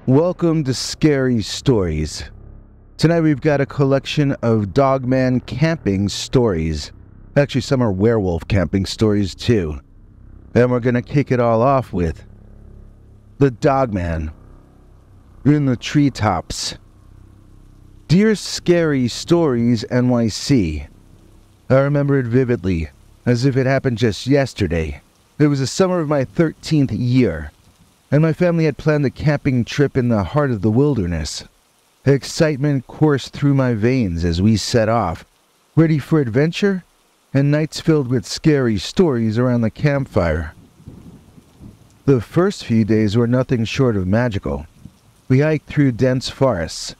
Welcome to Scary Stories. Tonight we've got a collection of Dogman camping stories. Actually, some are werewolf camping stories too. And we're gonna kick it all off with the Dogman in the treetops. Dear Scary Stories NYC. I remember it vividly, as if it happened just yesterday. It was the summer of my 13th year, and my family had planned a camping trip in the heart of the wilderness. Excitement coursed through my veins as we set off, ready for adventure and nights filled with scary stories around the campfire. The first few days were nothing short of magical. We hiked through dense forests,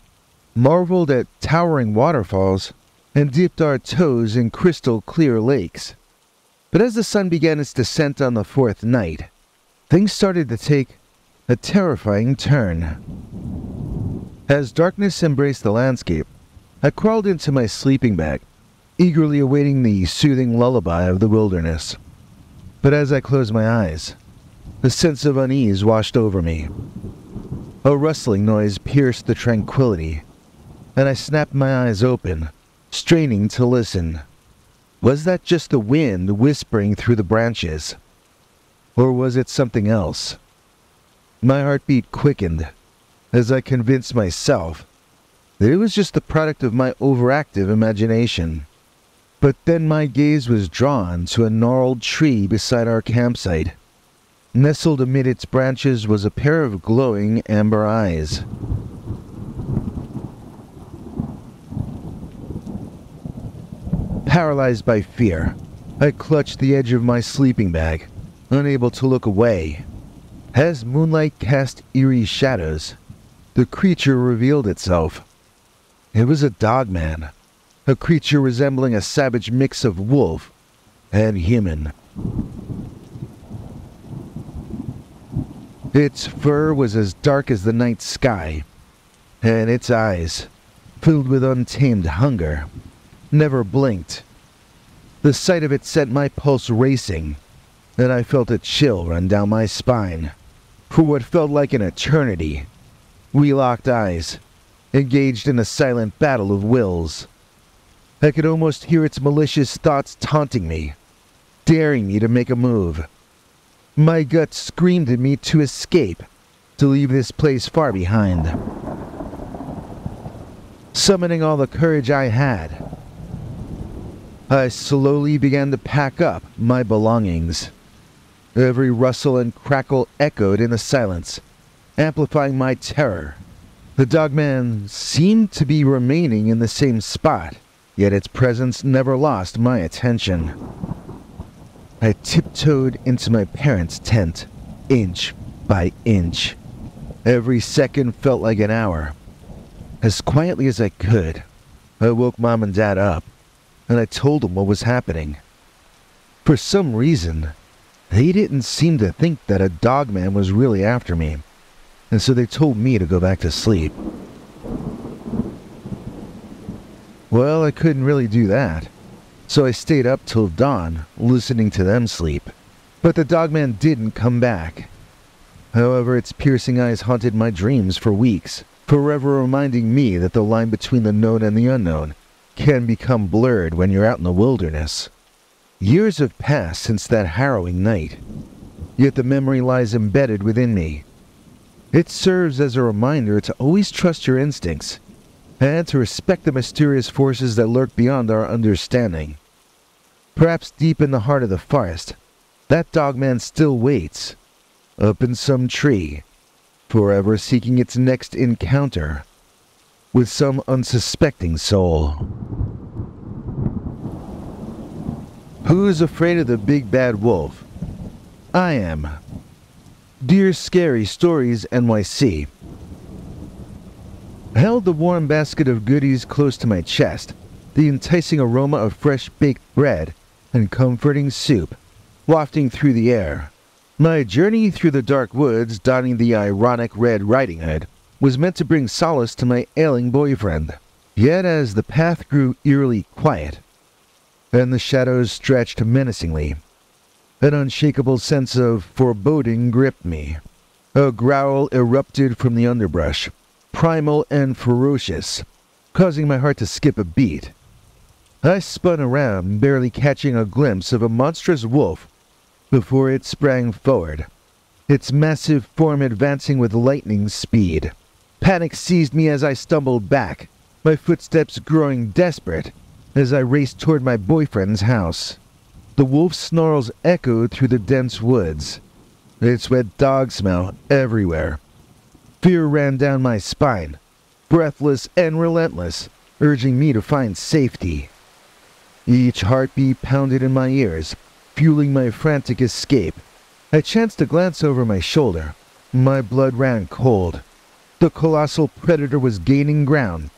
marveled at towering waterfalls, and dipped our toes in crystal clear lakes. But as the sun began its descent on the fourth night, things started to take a terrifying turn. As darkness embraced the landscape, I crawled into my sleeping bag, eagerly awaiting the soothing lullaby of the wilderness. But as I closed my eyes, a sense of unease washed over me. A rustling noise pierced the tranquility, and I snapped my eyes open, straining to listen. Was that just the wind whispering through the branches? Or was it something else? My heartbeat quickened as I convinced myself that it was just the product of my overactive imagination. But then my gaze was drawn to a gnarled tree beside our campsite. Nestled amid its branches was a pair of glowing amber eyes. Paralyzed by fear, I clutched the edge of my sleeping bag, unable to look away. As moonlight cast eerie shadows, the creature revealed itself. It was a dogman, a creature resembling a savage mix of wolf and human. Its fur was as dark as the night sky, and its eyes, filled with untamed hunger, never blinked. The sight of it sent my pulse racing, and I felt a chill run down my spine. For what felt like an eternity, we locked eyes, engaged in a silent battle of wills. I could almost hear its malicious thoughts taunting me, daring me to make a move. My gut screamed at me to escape, to leave this place far behind. Summoning all the courage I had, I slowly began to pack up my belongings. Every rustle and crackle echoed in the silence, amplifying my terror. The dogman seemed to be remaining in the same spot, yet its presence never lost my attention. I tiptoed into my parents' tent, inch by inch. Every second felt like an hour. As quietly as I could, I woke Mom and Dad up, and I told them what was happening. For some reason, they didn't seem to think that a dogman was really after me, and so they told me to go back to sleep. Well, I couldn't really do that, so I stayed up till dawn, listening to them sleep. But the dogman didn't come back. However, its piercing eyes haunted my dreams for weeks, forever reminding me that the line between the known and the unknown can become blurred when you're out in the wilderness. Years have passed since that harrowing night, yet the memory lies embedded within me. It serves as a reminder to always trust your instincts, and to respect the mysterious forces that lurk beyond our understanding. Perhaps deep in the heart of the forest, that dogman still waits, up in some tree, forever seeking its next encounter with some unsuspecting soul. Who is afraid of the Big Bad Wolf? I am. Dear Scary Stories NYC. I held the warm basket of goodies close to my chest, the enticing aroma of fresh baked bread and comforting soup wafting through the air. My journey through the dark woods, donning the ironic Red Riding Hood, was meant to bring solace to my ailing boyfriend. Yet as the path grew eerily quiet, and the shadows stretched menacingly, an unshakable sense of foreboding gripped me. A growl erupted from the underbrush, primal and ferocious, causing my heart to skip a beat. I spun around, barely catching a glimpse of a monstrous wolf before it sprang forward, its massive form advancing with lightning speed. Panic seized me as I stumbled back, my footsteps growing desperate as I raced toward my boyfriend's house. The wolf's snarls echoed through the dense woods, its wet dog smell everywhere. Fear ran down my spine, breathless and relentless, urging me to find safety. Each heartbeat pounded in my ears, fueling my frantic escape. I chanced to glance over my shoulder. My blood ran cold. The colossal predator was gaining ground,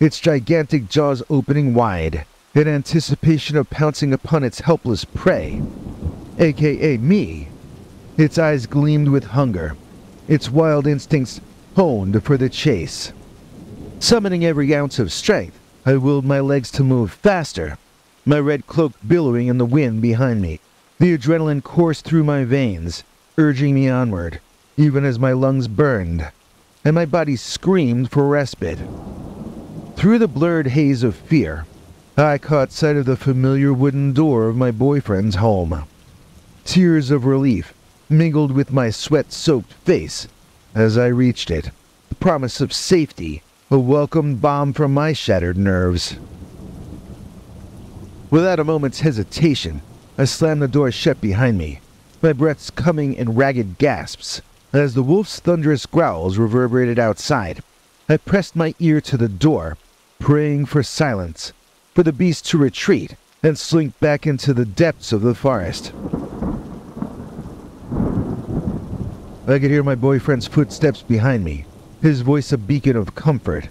its gigantic jaws opening wide, in anticipation of pouncing upon its helpless prey, aka me. Its eyes gleamed with hunger, its wild instincts honed for the chase. Summoning every ounce of strength, I willed my legs to move faster, my red cloak billowing in the wind behind me. The adrenaline coursed through my veins, urging me onward, even as my lungs burned, and my body screamed for respite. Through the blurred haze of fear, I caught sight of the familiar wooden door of my boyfriend's home. Tears of relief mingled with my sweat-soaked face as I reached it, the promise of safety, a welcome balm from my shattered nerves. Without a moment's hesitation, I slammed the door shut behind me, my breaths coming in ragged gasps. As the wolf's thunderous growls reverberated outside, I pressed my ear to the door, praying for silence, for the beast to retreat and slink back into the depths of the forest. I could hear my boyfriend's footsteps behind me, his voice a beacon of comfort.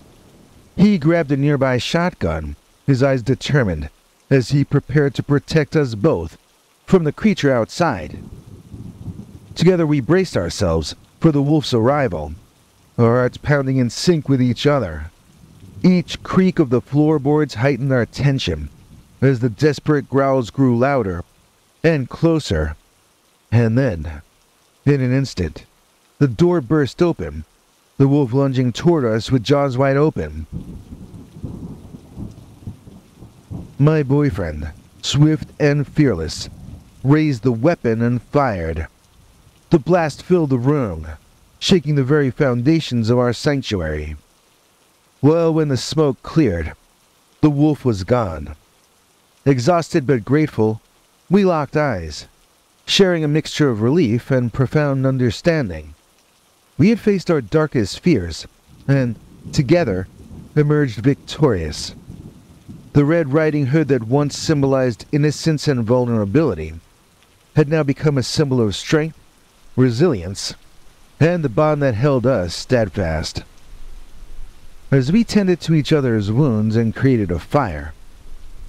He grabbed a nearby shotgun, his eyes determined, as he prepared to protect us both from the creature outside. Together we braced ourselves for the wolf's arrival, our hearts pounding in sync with each other. Each creak of the floorboards heightened our tension as the desperate growls grew louder and closer. And then, in an instant, the door burst open, the wolf lunging toward us with jaws wide open. My boyfriend, swift and fearless, raised the weapon and fired. The blast filled the room, shaking the very foundations of our sanctuary. Well, when the smoke cleared, the wolf was gone. Exhausted but grateful, we locked eyes, sharing a mixture of relief and profound understanding. We had faced our darkest fears, and, together, emerged victorious. The Red Riding Hood that once symbolized innocence and vulnerability had now become a symbol of strength, resilience, and the bond that held us steadfast. As we tended to each other's wounds and created a fire,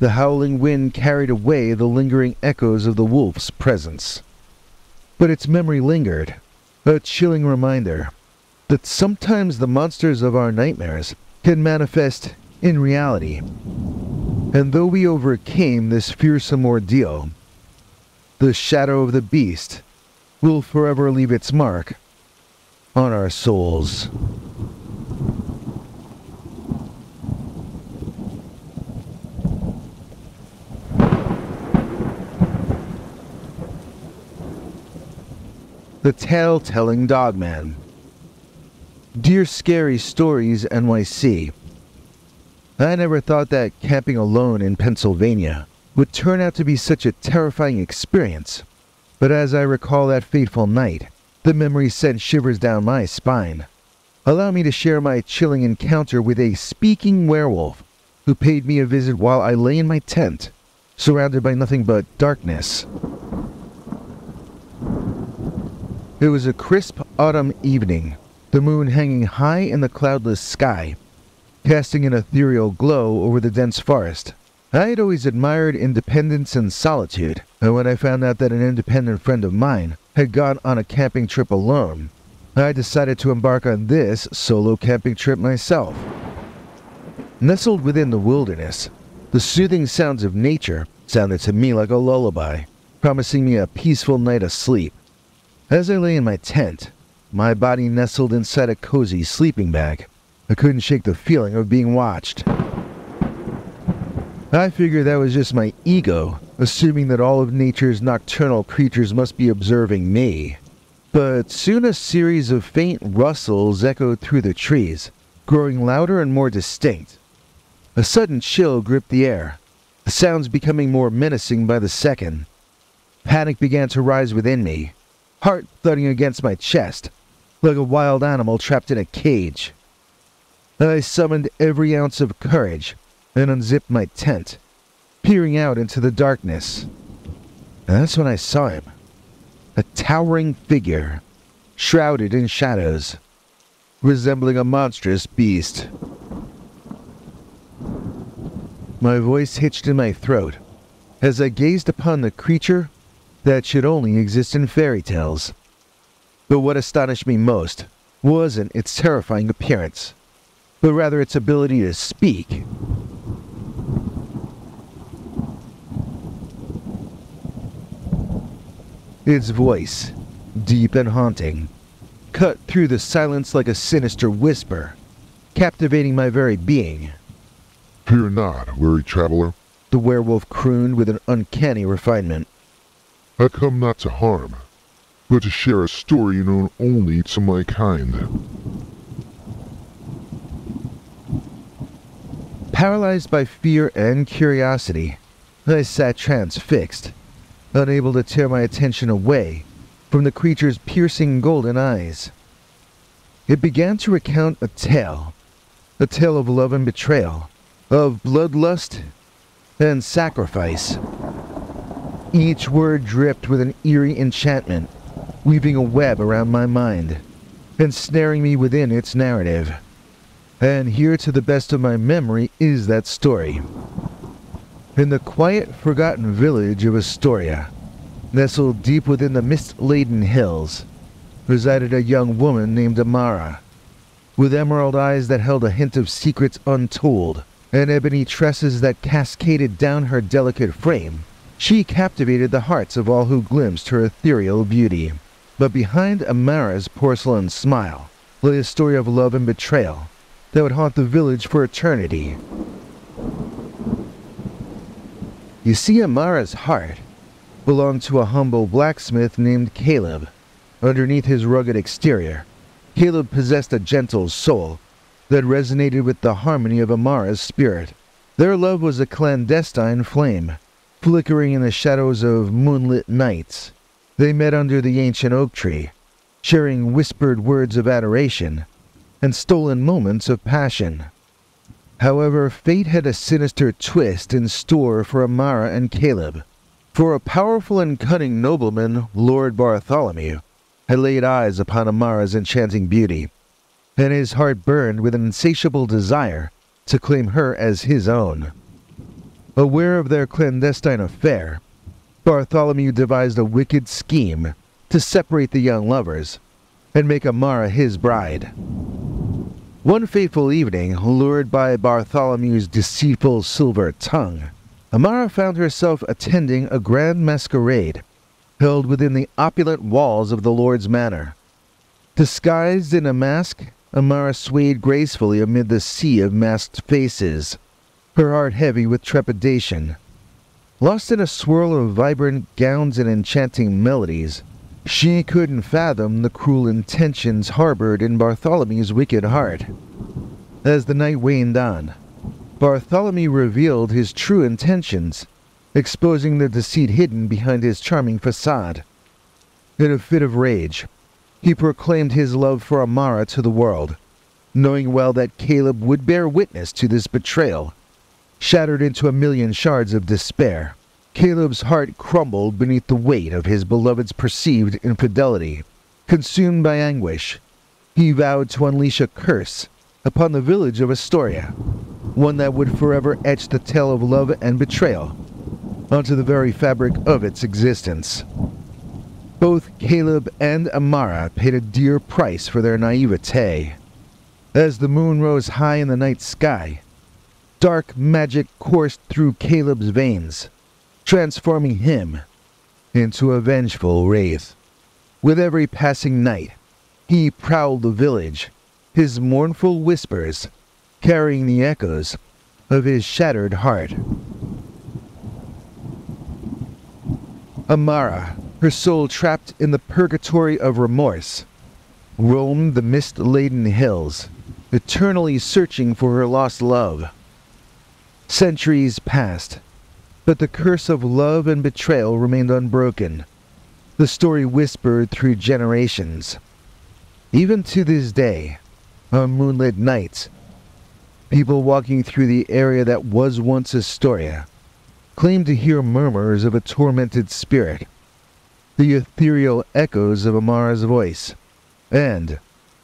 the howling wind carried away the lingering echoes of the wolf's presence. But its memory lingered, a chilling reminder that sometimes the monsters of our nightmares can manifest in reality. And though we overcame this fearsome ordeal, the shadow of the beast will forever leave its mark on our souls. The Tale-Telling Dogman. Dear Scary Stories NYC, I never thought that camping alone in Pennsylvania would turn out to be such a terrifying experience, but as I recall that fateful night, the memory sent shivers down my spine. Allow me to share my chilling encounter with a speaking werewolf who paid me a visit while I lay in my tent, surrounded by nothing but darkness. It was a crisp autumn evening, the moon hanging high in the cloudless sky, casting an ethereal glow over the dense forest. I had always admired independence and solitude, and when I found out that an independent friend of mine had gone on a camping trip alone, I decided to embark on this solo camping trip myself. Nestled within the wilderness, the soothing sounds of nature sounded to me like a lullaby, promising me a peaceful night of sleep. As I lay in my tent, my body nestled inside a cozy sleeping bag. I couldn't shake the feeling of being watched. I figured that was just my ego, assuming that all of nature's nocturnal creatures must be observing me. But soon a series of faint rustles echoed through the trees, growing louder and more distinct. A sudden chill gripped the air, the sounds becoming more menacing by the second. Panic began to rise within me, heart thudding against my chest, like a wild animal trapped in a cage. I summoned every ounce of courage and unzipped my tent, peering out into the darkness. And that's when I saw him. A towering figure, shrouded in shadows, resembling a monstrous beast. My voice hitched in my throat as I gazed upon the creature that should only exist in fairy tales. But what astonished me most wasn't its terrifying appearance, but rather its ability to speak. Its voice, deep and haunting, cut through the silence like a sinister whisper, captivating my very being. "Fear not, weary traveler," the werewolf crooned with an uncanny refinement. "I come not to harm, but to share a story known only to my kind." Paralyzed by fear and curiosity, I sat transfixed, unable to tear my attention away from the creature's piercing golden eyes. It began to recount a tale of love and betrayal, of bloodlust and sacrifice. Each word dripped with an eerie enchantment, weaving a web around my mind, ensnaring me within its narrative. And here, to the best of my memory, is that story. In the quiet, forgotten village of Astoria, nestled deep within the mist-laden hills, resided a young woman named Amara, with emerald eyes that held a hint of secrets untold, and ebony tresses that cascaded down her delicate frame. She captivated the hearts of all who glimpsed her ethereal beauty. But behind Amara's porcelain smile lay a story of love and betrayal that would haunt the village for eternity. You see, Amara's heart belonged to a humble blacksmith named Caleb. Underneath his rugged exterior, Caleb possessed a gentle soul that resonated with the harmony of Amara's spirit. Their love was a clandestine flame, flickering in the shadows of moonlit nights. They met under the ancient oak tree, sharing whispered words of adoration and stolen moments of passion. However, fate had a sinister twist in store for Amara and Caleb. For a powerful and cunning nobleman, Lord Bartholomew, had laid eyes upon Amara's enchanting beauty, and his heart burned with an insatiable desire to claim her as his own. Aware of their clandestine affair, Bartholomew devised a wicked scheme to separate the young lovers and make Amara his bride. One fateful evening, lured by Bartholomew's deceitful silver tongue, Amara found herself attending a grand masquerade held within the opulent walls of the Lord's manor. Disguised in a mask, Amara swayed gracefully amid the sea of masked faces, her heart heavy with trepidation. Lost in a swirl of vibrant gowns and enchanting melodies, she couldn't fathom the cruel intentions harbored in Bartholomew's wicked heart. As the night waned on, Bartholomew revealed his true intentions, exposing the deceit hidden behind his charming facade. In a fit of rage, he proclaimed his love for Amara to the world, knowing well that Caleb would bear witness to this betrayal. Shattered into a million shards of despair, Caleb's heart crumbled beneath the weight of his beloved's perceived infidelity. Consumed by anguish, he vowed to unleash a curse upon the village of Astoria, one that would forever etch the tale of love and betrayal onto the very fabric of its existence. Both Caleb and Amara paid a dear price for their naivete. As the moon rose high in the night sky, dark magic coursed through Caleb's veins, transforming him into a vengeful wraith. With every passing night, He prowled the village, his mournful whispers carrying the echoes of his shattered heart. Amara, her soul trapped in the purgatory of remorse, roamed the mist-laden hills, eternally searching for her lost love. Centuries passed, but the curse of love and betrayal remained unbroken. The story whispered through generations. Even to this day, on moonlit nights, people walking through the area that was once Astoria claim to hear murmurs of a tormented spirit, the ethereal echoes of Amara's voice, and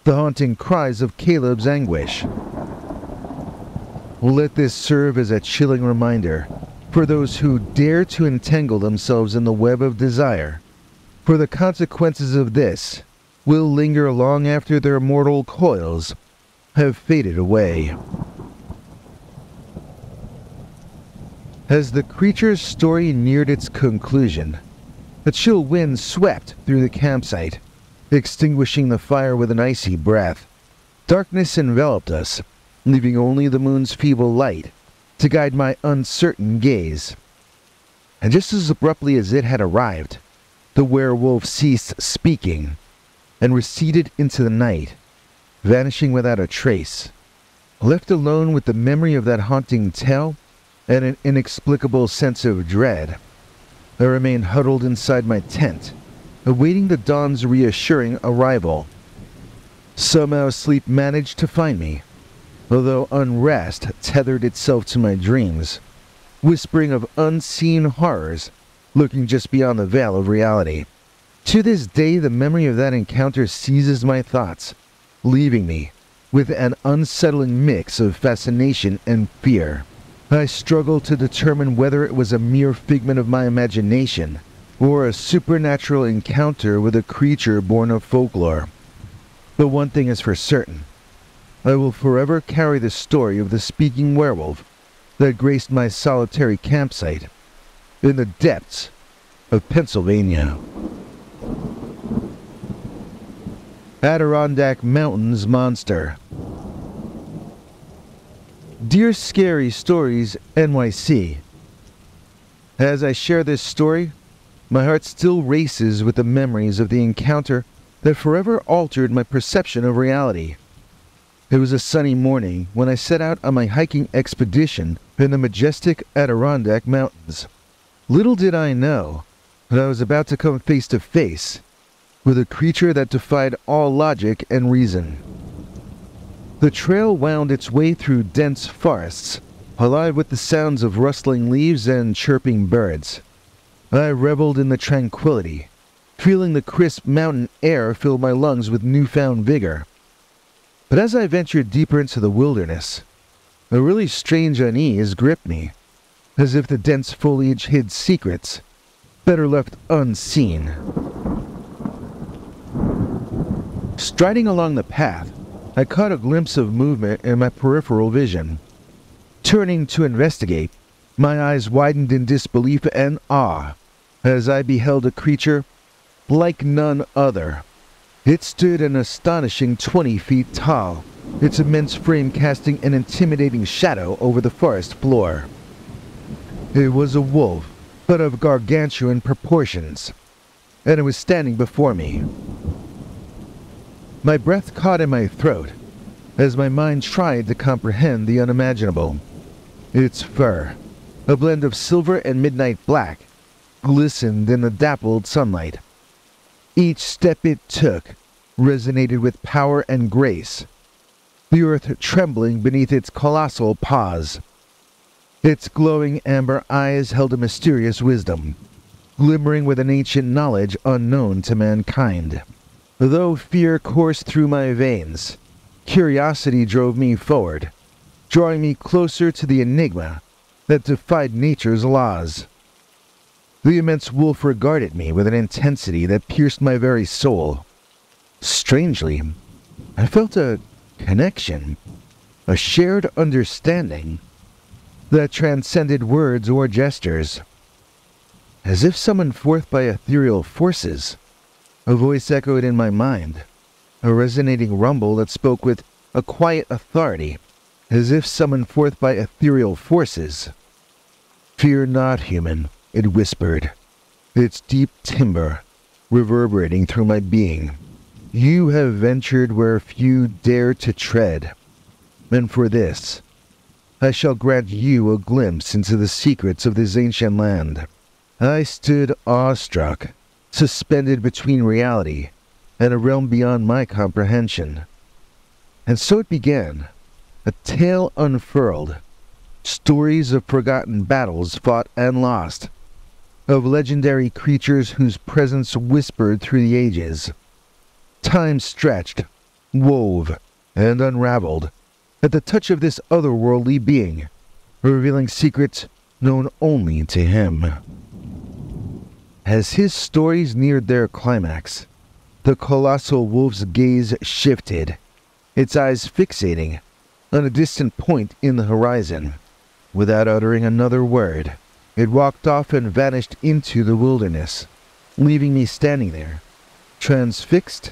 the haunting cries of Caleb's anguish. Let this serve as a chilling reminder for those who dare to entangle themselves in the web of desire, for the consequences of this will linger long after their mortal coils have faded away. As the creature's story neared its conclusion, a chill wind swept through the campsite, extinguishing the fire with an icy breath. Darkness enveloped us, leaving only the moon's feeble light to guide my uncertain gaze. And just as abruptly as it had arrived, the werewolf ceased speaking and receded into the night, vanishing without a trace. Left alone with the memory of that haunting tale and an inexplicable sense of dread, I remained huddled inside my tent, awaiting the dawn's reassuring arrival. Somehow sleep managed to find me, although unrest tethered itself to my dreams, whispering of unseen horrors lurking just beyond the veil of reality. To this day, the memory of that encounter seizes my thoughts, leaving me with an unsettling mix of fascination and fear. I struggle to determine whether it was a mere figment of my imagination or a supernatural encounter with a creature born of folklore. But one thing is for certain. I will forever carry the story of the speaking werewolf that graced my solitary campsite in the depths of Pennsylvania. Adirondack Mountains Monster. Dear Scary Stories NYC, as I share this story, my heart still races with the memories of the encounter that forever altered my perception of reality. It was a sunny morning when I set out on my hiking expedition in the majestic Adirondack Mountains. Little did I know that I was about to come face to face with a creature that defied all logic and reason. The trail wound its way through dense forests, alive with the sounds of rustling leaves and chirping birds. I reveled in the tranquility, feeling the crisp mountain air fill my lungs with newfound vigor. But as I ventured deeper into the wilderness, a really strange unease gripped me, as if the dense foliage hid secrets better left unseen. Striding along the path, I caught a glimpse of movement in my peripheral vision. Turning to investigate, my eyes widened in disbelief and awe as I beheld a creature like none other. It stood an astonishing 20 feet tall, its immense frame casting an intimidating shadow over the forest floor. It was a wolf, but of gargantuan proportions, and it was standing before me. My breath caught in my throat as my mind tried to comprehend the unimaginable. Its fur, a blend of silver and midnight black, glistened in the dappled sunlight. Each step it took resonated with power and grace, the earth trembling beneath its colossal paws. Its glowing amber eyes held a mysterious wisdom, glimmering with an ancient knowledge unknown to mankind. Though fear coursed through my veins, curiosity drove me forward, drawing me closer to the enigma that defied nature's laws. The immense wolf regarded me with an intensity that pierced my very soul. Strangely, I felt a connection, a shared understanding that transcended words or gestures. As if summoned forth by ethereal forces, a voice echoed in my mind. a resonating rumble that spoke with a quiet authority, as if summoned forth by ethereal forces. "Fear not, human," it whispered, its deep timbre reverberating through my being. "You have ventured where few dare to tread, and for this, I shall grant you a glimpse into the secrets of this ancient land." I stood awestruck, suspended between reality and a realm beyond my comprehension. And so it began, a tale unfurled, stories of forgotten battles fought and lost, of legendary creatures whose presence whispered through the ages. Time stretched, wove, and unraveled at the touch of this otherworldly being, revealing secrets known only to him. As his stories neared their climax, the colossal wolf's gaze shifted, its eyes fixating on a distant point in the horizon. Without uttering another word, it walked off and vanished into the wilderness, leaving me standing there, transfixed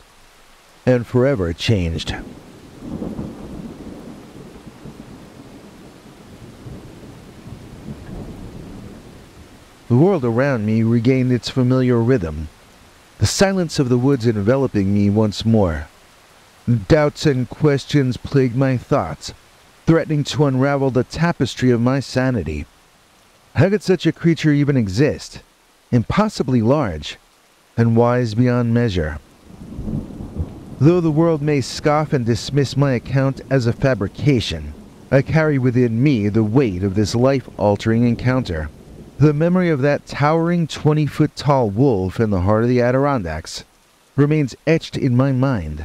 and forever changed. The world around me regained its familiar rhythm, the silence of the woods enveloping me once more. Doubts and questions plagued my thoughts, threatening to unravel the tapestry of my sanity. How could such a creature even exist, impossibly large, and wise beyond measure? Though the world may scoff and dismiss my account as a fabrication, I carry within me the weight of this life-altering encounter. The memory of that towering 20-foot-tall wolf in the heart of the Adirondacks remains etched in my mind.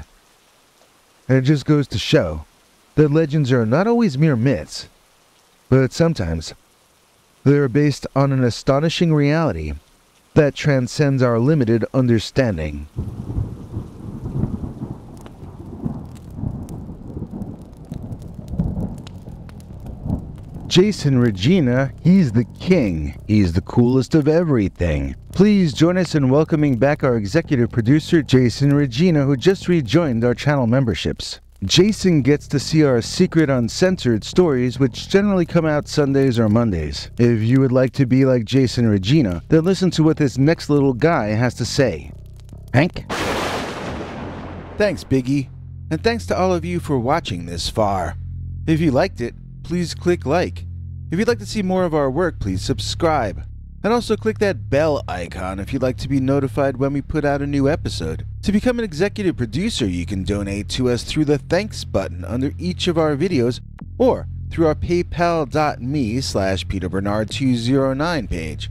And it just goes to show that legends are not always mere myths, but sometimes they are based on an astonishing reality that transcends our limited understanding. Jason Regina, he's the king. He's the coolest of everything. Please join us in welcoming back our executive producer, Jason Regina, who just rejoined our channel memberships. Jason gets to see our secret uncensored stories, which generally come out Sundays or Mondays. If you would like to be like Jason Regina, then listen to what this next little guy has to say. Hank? Thanks, Biggie. And thanks to all of you for watching this far. If you liked it, please click like. If you'd like to see more of our work, please subscribe. And also click that bell icon if you'd like to be notified when we put out a new episode. To become an executive producer, you can donate to us through the thanks button under each of our videos or through our paypal.me/PeterBernard209 page.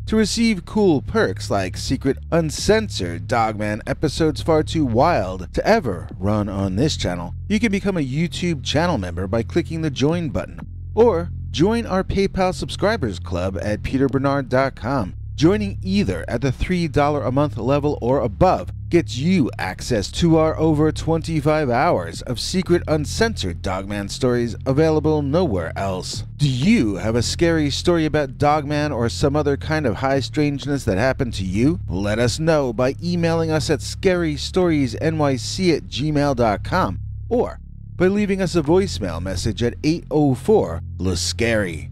To receive cool perks like secret uncensored Dogman episodes far too wild to ever run on this channel, you can become a YouTube channel member by clicking the join button, or join our PayPal subscribers club at peterbernard.com. Joining either at the $3 a month level or above gets you access to our over 25 hours of secret uncensored Dogman stories available nowhere else. Do you have a scary story about Dogman or some other kind of high strangeness that happened to you? Let us know by emailing us at scarystoriesnyc@gmail.com or by leaving us a voicemail message at 804-LA-SCARY.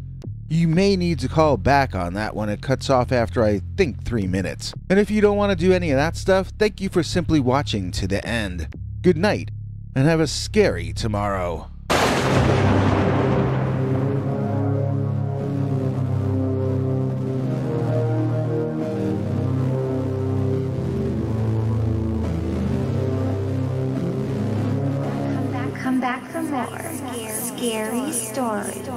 You may need to call back on that one. It cuts off after, I think, 3 minutes. And if you don't want to do any of that stuff, thank you for simply watching to the end. Good night, and have a scary tomorrow. Come back for more scary stories.